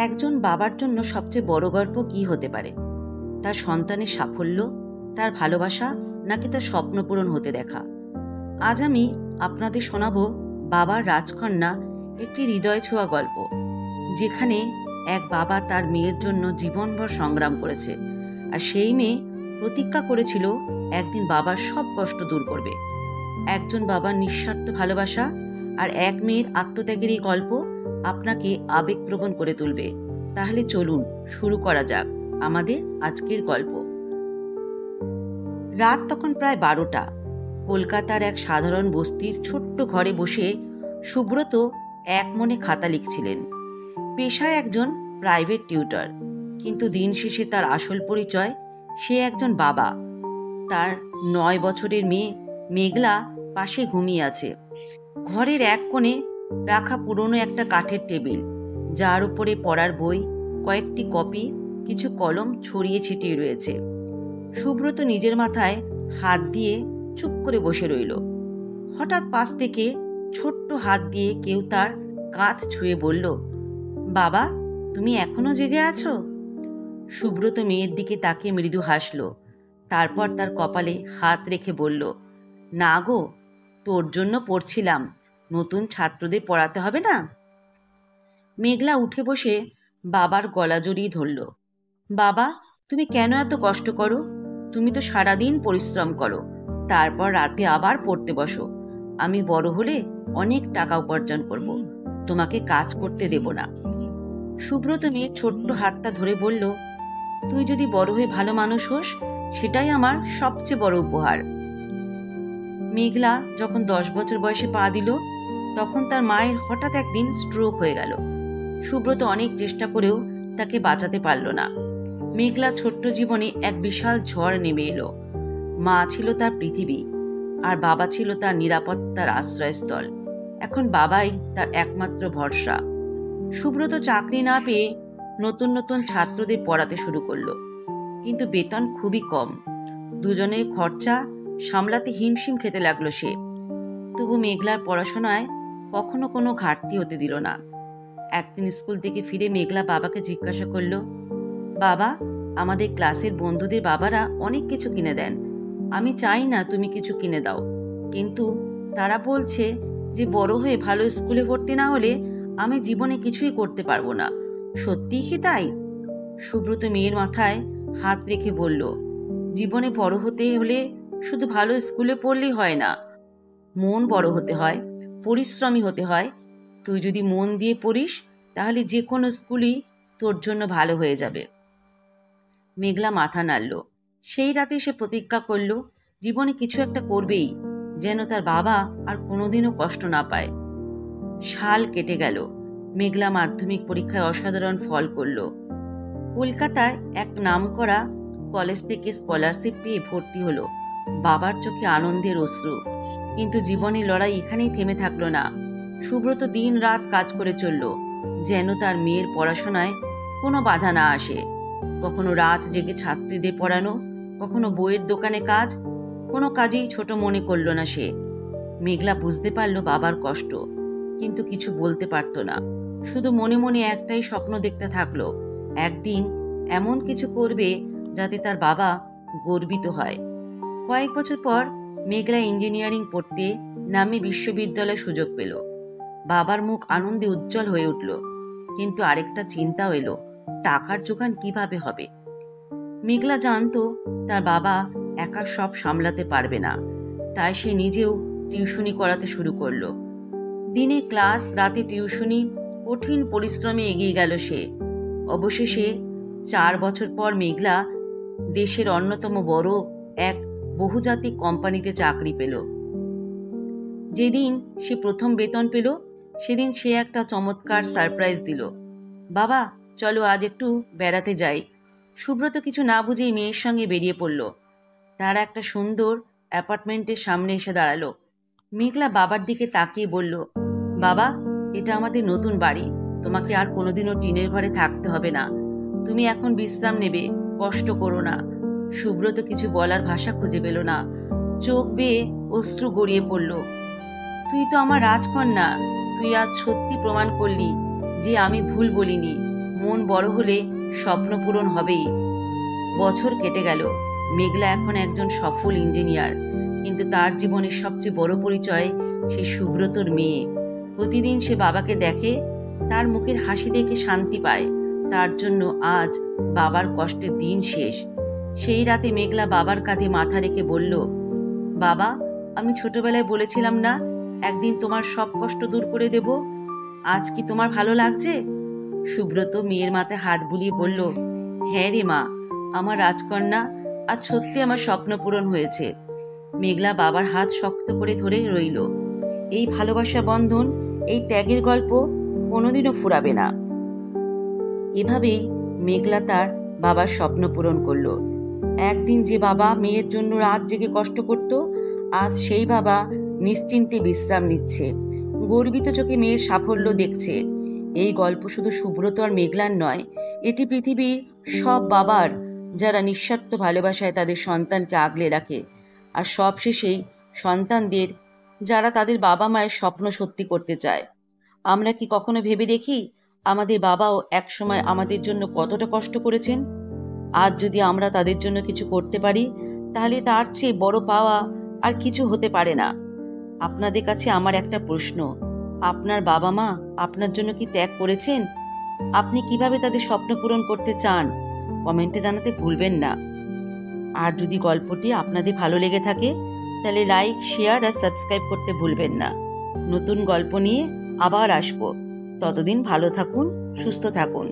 একজন বাবার জন্য সবচেয়ে বড় গল্প কি হতে পারে? তার সন্তানের সাফল্য, তার ভালোবাসা, নাকি তার স্বপ্ন পূরণ হতে দেখা? আজ আমি আপনাদের শোনাবো বাবার রাজকন্যা, একটি হৃদয় ছোঁয়া গল্প, যেখানে এক বাবা তার মেয়ের জন্য জীবনভর সংগ্রাম করেছে, আর সেই মেয়ে প্রতিজ্ঞা করেছিল একদিন বাবার সব কষ্ট দূর করবে। একজন বাবার নিঃস্বার্থ ভালোবাসা আর এক মেয়ের আত্মত্যাগের এই গল্প আপনাকে আবেগপ্রবণ করে তুলবে। তাহলে চলুন শুরু করা যাক আমাদের আজকের গল্প। রাত তখন প্রায় 12টা। কলকাতার এক সাধারণ বস্তির ছোট্ট ঘরে বসে সুব্রত এক মনে খাতা লিখছিলেন। পেশায় একজন প্রাইভেট টিউটর, কিন্তু দিন শেষে তার আসল পরিচয় সে একজন বাবা। তার 9 বছরের মেয়ে মেঘলা পাশে ঘুমিয়ে আছে। ঘরের এক কোণে রাখা পুরনো একটা কাঠের টেবিল, যার উপরে পড়ার বই, কয়েকটি কপি, কিছু কলম ছড়িয়ে ছিটিয়ে রয়েছে। সুব্রত নিজের মাথায় হাত দিয়ে চুপ করে বসে রইল। হঠাৎ পাশ থেকে ছোট্ট হাত দিয়ে কেউ তার কাঁধ ছুঁয়ে বলল, বাবা, তুমি এখনো জেগে আছো? সুব্রত মেয়ের দিকে তাকিয়ে মৃদু হাসল। তারপর তার কপালে হাত রেখে বলল, না গো, তোর জন্য পড়ছিলাম, নতুন ছাত্রদের পড়াতে হবে না? মেঘলা উঠে বসে বাবার গলা জড়িয়ে ধরল। বাবা, তুমি কেন এত কষ্ট করো? তুমি তো সারাদিন পরিশ্রম করো, তারপর রাতে আবার পড়তে বসো। আমি বড় হলে অনেক টাকা উপার্জন করব, তোমাকে কাজ করতে দেব না। সুব্রত মেয়ের ছোট্ট হাতটা ধরে বলল, তুই যদি বড় হয়ে ভালো মানুষ হোস, সেটাই আমার সবচেয়ে বড় উপহার। মেঘলা যখন 10 বছর বয়সে পা দিল, তখন তার মায়ের হঠাৎ একদিন স্ট্রোক হয়ে গেল। সুব্রত অনেক চেষ্টা করেও তাকে বাঁচাতে পারল না। মেঘলা ছোট্ট জীবনে এক বিশাল ঝড় নেমে এলো। মা ছিল তার পৃথিবী, আর বাবা ছিল তার নিরাপত্তার আশ্রয়স্থল। এখন বাবাই তার একমাত্র ভরসা। সুব্রত চাকরি না পেয়ে নতুন নতুন ছাত্রদের পড়াতে শুরু করলো, কিন্তু বেতন খুবই কম। দুজনের খরচা সামলাতে হিমশিম খেতে লাগলো সে। তবু মেঘলার পড়াশোনায় কখনো কোনো ঘাটতি হতে দিল না। একদিন স্কুল থেকে ফিরে মেঘলা বাবাকে জিজ্ঞাসা করলো, বাবা, আমাদের ক্লাসের বন্ধুদের বাবারা অনেক কিছু কিনে দেন, আমি চাই না তুমি কিছু কিনে দাও, কিন্তু তারা বলছে যে বড় হয়ে ভালো স্কুলে ভর্তি না হলে আমি জীবনে কিছুই করতে পারবো না। সত্যিই কি তাই? সুব্রত মেয়ের মাথায় হাত রেখে বলল, জীবনে বড় হতে হলে শুধু ভালো স্কুলে পড়লেই হয় না, মন বড় হতে হয়, পরিশ্রমী হতে হয়। তুই যদি মন দিয়ে পড়িস, তাহলে যে কোনো স্কুলই তোর জন্য ভালো হয়ে যাবে। মেঘলা মাথা নাড়ল। সেই রাতে সে প্রতিজ্ঞা করল, জীবনে কিছু একটা করবেই, যেন তার বাবা আর কোনোদিনও কষ্ট না পায়। সাল কেটে গেল। মেঘলা মাধ্যমিক পরীক্ষায় অসাধারণ ফল করল। কলকাতার এক নামকরা কলেজ থেকে স্কলারশিপ পেয়ে ভর্তি হলো। বাবার চোখে আনন্দের অশ্রু। কিন্তু জীবনের লড়াই এখানেই থেমে থাকলো না। সুব্রত দিন রাত কাজ করে চলল, যেন তার মেয়ের পড়াশোনায় কোনো বাধা না আসে। কখনো রাত জেগে ছাত্রীদের পড়ানো, কখনো বইয়ের দোকানে কাজ। কোনো কাজেই ছোট মনে করল না সে। মেঘলা বুঝতে পারল বাবার কষ্ট, কিন্তু কিছু বলতে পারত না। শুধু মনে মনে একটাই স্বপ্ন দেখতে থাকলো, একদিন এমন কিছু করবে যাতে তার বাবা গর্বিত হয়। কয়েক বছর পর মেঘলা ইঞ্জিনিয়ারিং পড়তে নামে বিশ্ববিদ্যালয়ে সুযোগ পেল। বাবার মুখ আনন্দে উজ্জ্বল হয়ে উঠল, কিন্তু আরেকটা চিন্তাও এলো, টাকার জোগান কিভাবে হবে। মেঘলা জানতো তার বাবা একা সব সামলাতে পারবে না, তাই সে নিজেও টিউশনি করাতে শুরু করলো। দিনে ক্লাস, রাতে টিউশনি, কঠিন পরিশ্রমে এগিয়ে গেল সে। অবশেষে 4 বছর পর মেঘলা দেশের অন্যতম বড় এক বহুজাতিক কোম্পানিতে চাকরি পেল। যেদিন সে প্রথম বেতন পেল, সেদিন সে একটা চমৎকার সারপ্রাইজ দিল। বাবা, চলো আজ একটু বেড়াতে যাই। সুব্রত কিছু না বুঝেই মেয়ের সঙ্গে বেরিয়ে পড়ল। তারা একটা সুন্দর অ্যাপার্টমেন্টের সামনে এসে দাঁড়ালো। মেঘলা বাবার দিকে তাকিয়ে বলল, বাবা, এটা আমাদের নতুন বাড়ি, তোমাকে আর কোনোদিনও টিনের ঘরে থাকতে হবে না। তুমি এখন বিশ্রাম নেবে, কষ্ট করো না। সুব্রত কিছু বলার ভাষা খুঁজে পেল না। চোখ বেয়ে অশ্রু গড়িয়ে পড়ল। তুই তো আমার রাজকন্যা, তুই আজ সত্যি প্রমাণ করলি যে আমি ভুল বলিনি, মন বড় হলে স্বপ্ন পূরণ হবেই। বছর কেটে গেল। মেঘলা এখন একজন সফল ইঞ্জিনিয়ার, কিন্তু তার জীবনের সবচেয়ে বড় পরিচয় সে সুব্রতর মেয়ে। প্রতিদিন সে বাবাকে দেখে, তার মুখের হাসি দেখে শান্তি পায়। তার জন্য আজ বাবার কষ্টের দিন শেষ। সেই রাতে মেঘলা বাবার কাঁধে মাথা রেখে বলল, বাবা, আমি ছোটবেলায় বলেছিলাম না একদিন তোমার সব কষ্ট দূর করে দেব? আজ কি তোমার ভালো লাগছে? সুব্রত মেয়ের মাথায় হাত বুলিয়ে বলল, হ্যাঁ রে মা, আমার রাজকন্যা, আজ সত্যি আমার স্বপ্ন পূরণ হয়েছে। মেঘলা বাবার হাত শক্ত করে ধরে রইল। এই ভালোবাসা বন্ধন, এই ত্যাগের গল্প কোনোদিনও ফুরাবে না। এভাবেই মেঘলা তার বাবার স্বপ্ন পূরণ করলো। একদিন যে বাবা মেয়ের জন্য রাত জেগে কষ্ট করত, আজ সেই বাবা নিশ্চিন্তে বিশ্রাম নিচ্ছে, গর্বিত চোখে মেয়ের সাফল্য দেখছে। এই গল্প শুধু সুব্রত আর মেঘলার নয়, এটি পৃথিবীর সব বাবার, যারা নিঃস্বার্থ ভালোবাসায় তাদের সন্তানকে আগলে রাখে, আর সবশেষেই সন্তানদের, যারা তাদের বাবা মায়ের স্বপ্ন সত্যি করতে চায়। আমরা কি কখনো ভেবে দেখি আমাদের বাবাও একসময় আমাদের জন্য কতটা কষ্ট করেছেন? আজ যদি আমরা তাদের জন্য কিছু করতে পারি, তাহলে তার চেয়ে বড় পাওয়া আর কিছু হতে পারে না। আপনাদের কাছে আমার একটা প্রশ্ন, আপনার বাবা মা আপনার জন্য কি ত্যাগ করেছেন? আপনি কিভাবে তাদের স্বপ্ন পূরণ করতে চান? কমেন্টে জানাতে ভুলবেন না। আর যদি গল্পটি আপনাদের ভালো লেগে থাকে, তাহলে লাইক, শেয়ার আর সাবস্ক্রাইব করতে ভুলবেন না। নতুন গল্প নিয়ে আবার আসবো। ততদিন ভালো থাকুন, সুস্থ থাকুন।